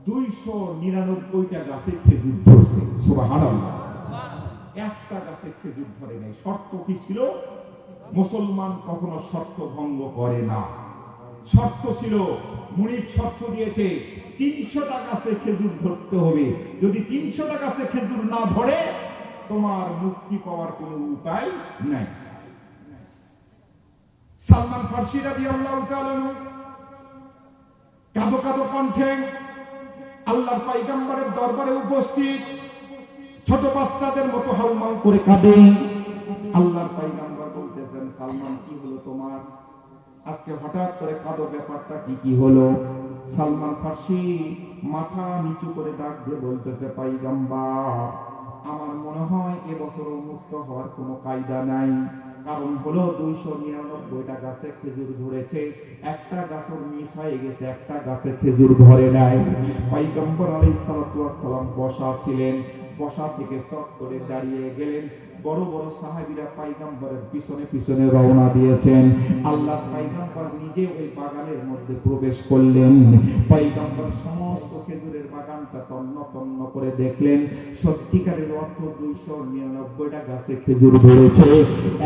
299টা গাছে খেজুর ধরছে। সুবহানাল্লাহ। একটা গাছে খেজুর ধরে নাই। শর্ত কি ছিল? মুসলমান কখনো শর্ত ভঙ্গ করে না। শর্ত ছিল, মুনিব শর্ত দিয়েছে 300টা গাছে খেজুর ধরতে হবে। যদি 300টা গাছে খেজুর না ধরে তোমার মুক্তি পাওয়ার কোনো উপায় নাই। সালমান ফারসি রাদিয়াল্লাহু তাআলা কাঁদো কাঁদো কণ্ঠে আল্লাহর পয়গম্বরের দরবারে উপস্থিত, ছোট বাচ্চাদের মতো হাউমাউ করে কাঁদে। আল্লাহর পয়গম্বর বলতেছেন, সালমান কি হলো তোমার? আজকে হঠাৎ করে কাঁদো, ব্যাপারটা কি হলো? সালমান ফারসি মাথা নিচু করে ডাক দিয়ে বলতেছে, পয়গম্বর, আমার মনে হয় এবছরও মুক্ত হওয়ার কোনো কায়দা নাই। কারণ হলো 299টা গাছে খেজুর ধরেছে, একটা গাছের মিস হয়ে গেছে, একটা গাছে খেজুর ধরে নাই। পয়গম্বর আলাইহিস সালাতু ওয়াস সালাম বসা ছিলেন, বসা থেকে চট করে দাঁড়িয়ে গেলেন। বড় বড় সাহাবীরা পয়গম্বরের পিছনে পিছনে রওনা দিয়েছেন। আল্লাহর পয়গম্বর নিজে ওই বাগানের মধ্যে প্রবেশ করলেন। পয়গম্বর সমস্ত খেজুরের বাগানটা তন্ন তন্ন করে দেখলেন। সত্যিকারের অর্থ 299টা গাছে খেজুর ধরেছে,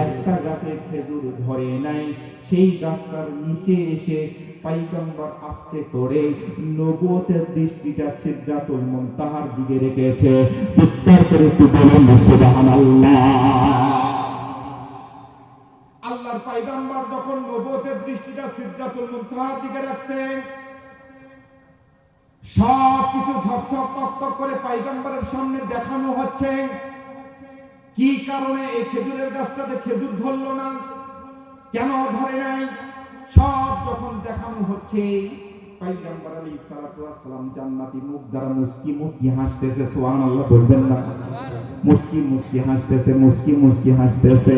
একটা গাছে খেজুর ধরে নাই। সেই গাছটার নিচে এসে পয়গম্বর আস্তে করে নবুয়তের দৃষ্টিটা সিদরাতুল মুনতাহার দিকে রেখেছে। চিৎকার করে একটু বলুন সুবহানাল্লাহ। আল্লাহর পয়গম্বর যখন নবুয়তের দৃষ্টিটা সিদরাতুল মুনতাহার দিকে রাখছেন, সব কিছু ঝকঝক টকটক করে পয়গম্বরের সামনে দেখানো হচ্ছে। কি কারণে এই খেজুরের গাছটাতে খেজুর ধরলো না, কেন ধরে নাই, সব যখন দেখানো হচ্ছে, পয়গম্বর আলাইহিস সালাতু ওয়াস সালাম জান্নাতি মুখ দ্বারা মুস্কি মুস্কি হাসতেছে। সুবহানাল্লাহ বলবেন না? মুস্কি মুস্কি হাসতেছে, মুস্কি মুস্কি হাসতেছে।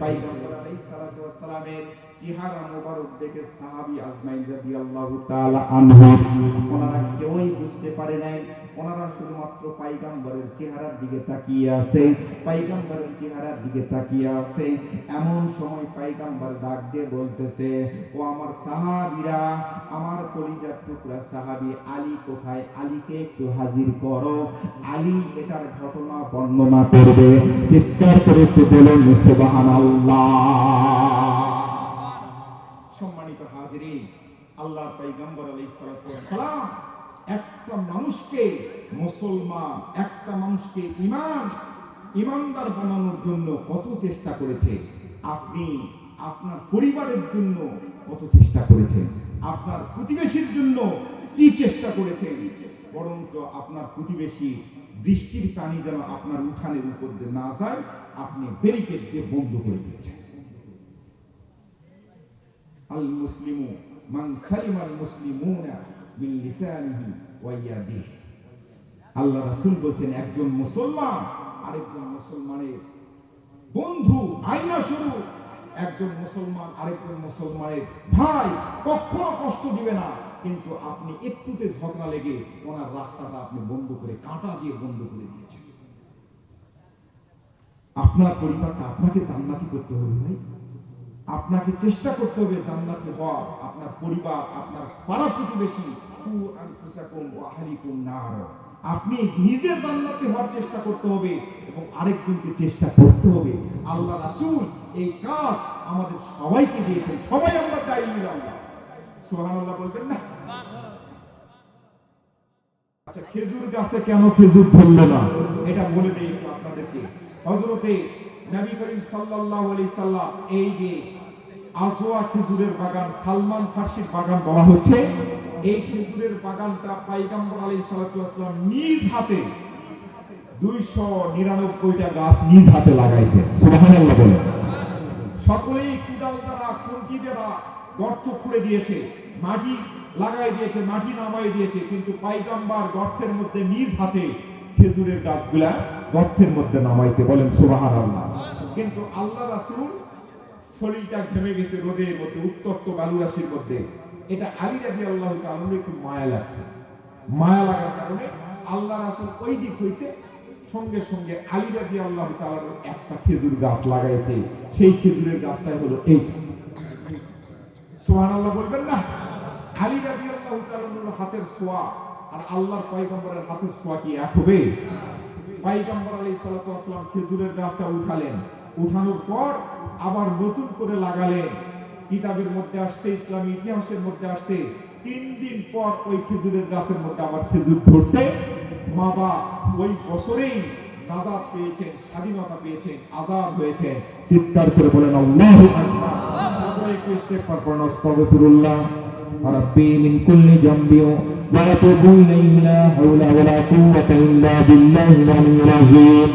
পয়গম্বর আলাইহিস সালাতু ওয়াস সালামের চেহারা মোবারক দেখে সাহাবী আজমাইন রাদিয়াল্লাহু তাআলা আনহু ওনারা কেউই বুঝতে পারে নাই। ওনারা শুধুমাত্র পয়গম্বরের চেহারার দিকে তাকিয়ে আছে, পয়গম্বরের চেহারার দিকে তাকিয়ে আছে। এমন সময় পয়গম্বর ডাক দিয়ে বলতেছে, ও আমার সাহাবীরা, আমার কলিজার টুকরা সাহাবী আলী কোথায়? আলীকে একটু হাজির করো, আলী এটার ঘটনা বর্ণনা করবে। চিৎকার করে একটু বলুন সুবহানাল্লাহ। সম্মানিত হাজিরিন, আল্লাহর পয়গম্বর আলাইহিস সালাতু ওয়াস সালাম একটা মানুষকে মুসলমান, একটা মানুষকে ইমানদার বানানোর জন্য কত চেষ্টা করেছে। আপনি আপনার পরিবারের জন্য কত চেষ্টা করেছেন, আপনার প্রতিবেশীর জন্য কি চেষ্টা করেছেন। বরঞ্চ আপনার প্রতিবেশী বৃষ্টির পানি যেন আপনার উঠানের উপর দিয়ে না যায়, আপনি ব্যারিকেড দিয়ে বন্ধ করে দিয়েছেন। আল মুসলিমু মান সালিমাল মুসলিমুনা বিল লিসানিহি ওয়া ইয়াদিহি। আল্লাহ রাসূল বলেন, একজন মুসলমান আরেকজন মুসলমানের বন্ধু, আয়না স্বরূপ। একজন মুসলমান আরেকজন মুসলমানের ভাই, কখনো কষ্ট দিবে না। কিন্তু আপনি একটুতে ঝগড়া লেগে ওনার রাস্তাটা আপনি বন্ধ করে, কাঁটা দিয়ে বন্ধ করে দিয়েছেন। আপনার পরিবারটা আপনাকে জান্নাতি করতে হবে ভাই, আপনাকে চেষ্টা করতে হবে জান্নাতি হওয়ার। আপনার পরিবার, আপনার পাড়া প্রতিবেশী, কু আনফুসাকুম ওয়া আহলিকুম নার, আপনি নিজে জান্নাতি হওয়ার চেষ্টা করতে হবে এবং আরেকজনকে চেষ্টা করতে হবে। আল্লাহ রাসূল এই কাজ আমাদের সবাইকে দিয়েছেন, সবাই আমরা দায়ী। আল্লাহ সুবহানাল্লাহ বলবেন না? আচ্ছা, খেজুর গাছে কেন খেজুর ধরলো না এটা বলে দেই আপনাদেরকে। হযরতে নবী করিম সাল্লাল্লাহু আলাইহি সাল্লাম, এই যে আজওয়া খেজুরের বাগান, সালমান ফারসির বাগান বলা হচ্ছে, এই খেজুরের বাগানটা পয়গম্বর আলাইহিস সালাতু ওয়াস সালাম নিজ হাতে 299টা গাছ নিজ হাতে লাগাইছে। সুবহানাল্লাহ বলে। সকলেই কুদাল দ্বারা, খুরকি দ্বারা গর্ত খুঁড়ে দিয়েছে, মাটি লাগাই দিয়েছে, মাটি নামাই দিয়েছে, কিন্তু পয়গম্বর গর্তের মধ্যে নিজ হাতে খেজুরের গাছগুলা গর্তের মধ্যে নামাইছে। বলেন সুবহানাল্লাহ। কিন্তু আল্লাহ রাসূল শরীরটা ঘেমে গেছে রোদের মধ্যে, উত্তপ্ত বালুরাশির মধ্যে। এটা আলী রাদিয়াল্লাহু তাআলা একটু মায়া লাগছে। মায়া লাগার কারণে আল্লাহ রাসূল ওই দিক হইছে, সঙ্গে সঙ্গে আলী রাদিয়াল্লাহু তাআলা একটা খেজুর গাছ লাগাইছে। সেই খেজুরের গাছটাই হলো এইটা। সুবহানাল্লাহ বলবেন না? আলী রাদিয়াল্লাহু তাআলার হাতের ছোঁয়া আর আল্লাহর পয়গম্বরের হাতের ছোঁয়া কি এক হবে? পয়গম্বর আলাইহিস সালাতু ওয়াস সালাম খেজুরের গাছটা উঠালেন, উঠানোর পর আবার নতুন করে লাগালেন। কিতাবের মধ্যে আসছে, ইসলামী ইতিহাসের মধ্যে আসছে, 3 দিন পর ওই খেজুরের গাছের মধ্যে আবার খেজুর ধরছে। মা বাবা ওই বছরেই নাজাত পেয়েছেন, স্বাধীনতা পেয়েছেন, আজাদ হয়েছেন। চিৎকার করে বলেন আল্লাহু আকবার। তারপরে একটু ইস্তেগফার পড়ুন, আস্তাগফিরুল্লাহ রাব্বি মিন কুল্লি জামবি ওয়া আতুবু ইলাইহি লা হাওলা ওয়া লা কুওয়াতা ইল্লা বিল্লাহিল আলিয়্যিল আযীম।